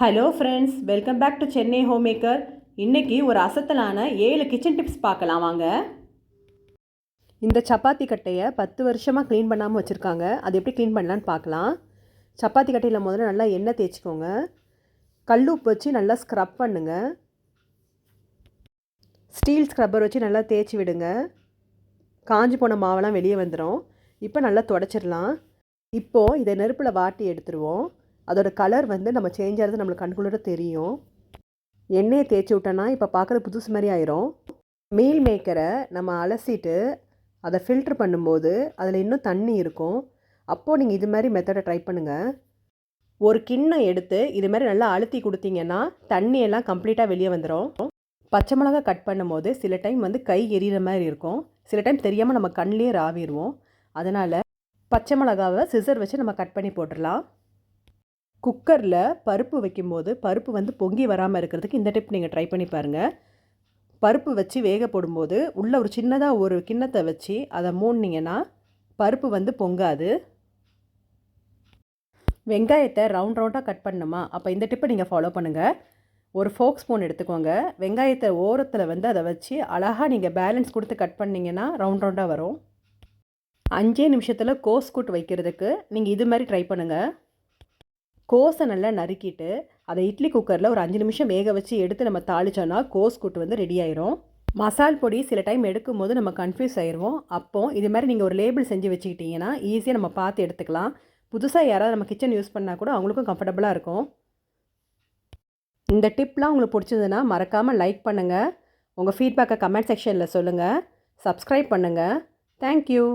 Hello friends, welcome back to Chennai home maker. இன்றைக்கி ஒரு அசத்தலான 7 கிச்சன் டிப்ஸ் பார்க்கலாம் வாங்க. இந்த சப்பாத்தி கட்டையை 10 வருஷமாக க்ளீன் பண்ணாமல் வச்சுருக்காங்க. அது எப்படி க்ளீன் பண்ணலான்னு பார்க்கலாம். சப்பாத்தி கட்டையில் முதல்ல நல்லா எண்ணெய் தேய்ச்சிக்கோங்க. கல் உப்பு வச்சு நல்லா ஸ்க்ரப் பண்ணுங்க. ஸ்டீல் ஸ்க்ரப்பர் வச்சு நல்லா தேய்ச்சி விடுங்க. காஞ்சி போன மாவெல்லாம் வெளியே வந்துடும். இப்போ நல்லா துடைச்சிடலாம். இப்போது இதை நெருப்பில் வாட்டி எடுத்துருவோம். அதோட கலர் வந்து நம்ம சேஞ்ச் ஆகிறது நம்மளுக்கு கண்குள்ளே தெரியும். எண்ணெயை தேய்ச்சி விட்டோன்னா இப்போ பார்க்குறது புதுசு மாதிரி ஆயிரும். மீல் மேக்கரை நம்ம அலசிட்டு அதை ஃபில்ட்ரு பண்ணும்போது அதில் இன்னும் தண்ணி இருக்கும். அப்போது நீங்கள் இது மாதிரி மெத்தடை ட்ரை பண்ணுங்கள். ஒரு கிண்ணம் எடுத்து இது மாதிரி நல்லா அழுத்தி கொடுத்தீங்கன்னா தண்ணியெல்லாம் கம்ப்ளீட்டாக வெளியே வந்துடும். பச்சை மிளகா கட் பண்ணும்போது சில டைம் வந்து கை எரியிற மாதிரி இருக்கும். சில டைம் தெரியாமல் நம்ம கண்ணிலே ராவிடுவோம். அதனால் பச்சை மிளகாவை சிசர் வச்சு நம்ம கட் பண்ணி போட்டுடலாம். குக்கரில் பருப்பு வைக்கும்போது பருப்பு வந்து பொங்கி வராமல் இருக்கிறதுக்கு இந்த டிப் நீங்கள் ட்ரை பண்ணி பாருங்கள். பருப்பு வச்சு வேக போடும்போது உள்ளே ஒரு சின்னதாக ஒரு கிண்ணத்தை வச்சு அதை மூடினீங்கன்னா பருப்பு வந்து பொங்காது. வெங்காயத்தை ரவுண்டாக கட் பண்ணணுமா, அப்போ இந்த டிப்பை நீங்கள் ஃபாலோ பண்ணுங்கள். ஒரு ஃபோக் ஸ்பூன் எடுத்துக்கோங்க. வெங்காயத்தை ஓரத்தில் வந்து அதை வச்சு அழகாக நீங்கள் பேலன்ஸ் கொடுத்து கட் பண்ணிங்கன்னா ரவுண்டாக வரும். 5 நிமிஷத்தில் கோஸ் கூட்டு வைக்கிறதுக்கு நீங்கள் இது மாதிரி ட்ரை பண்ணுங்கள். கோஸை நல்லா நறுக்கிட்டு அதை இட்லி குக்கரில் ஒரு 5 நிமிஷம் வேக வச்சு எடுத்து நம்ம தாளித்தோன்னா கோஸ் கூட்டு வந்து ரெடி ஆயிரும். மசால் பொடி சில டைம் எடுக்கும் போது நம்ம கன்ஃபியூஸ் ஆயிடுவோம். அப்போது இது மாதிரி நீங்கள் ஒரு லேபிள் செஞ்சு வச்சுக்கிட்டிங்கன்னா ஈஸியாக நம்ம பார்த்து எடுத்துக்கலாம். புதுசாக யாராவது நம்ம கிச்சன் யூஸ் பண்ணால் கூட அவங்களுக்கும் கம்ஃபர்டபுளாக இருக்கும். இந்த டிப்லாம் உங்களுக்கு பிடிச்சதுன்னா மறக்காமல் லைக் பண்ணுங்கள். உங்கள் ஃபீட்பேக்கை கமெண்ட் செக்ஷனில் சொல்லுங்கள். சப்ஸ்கிரைப் பண்ணுங்கள். தேங்க்யூ.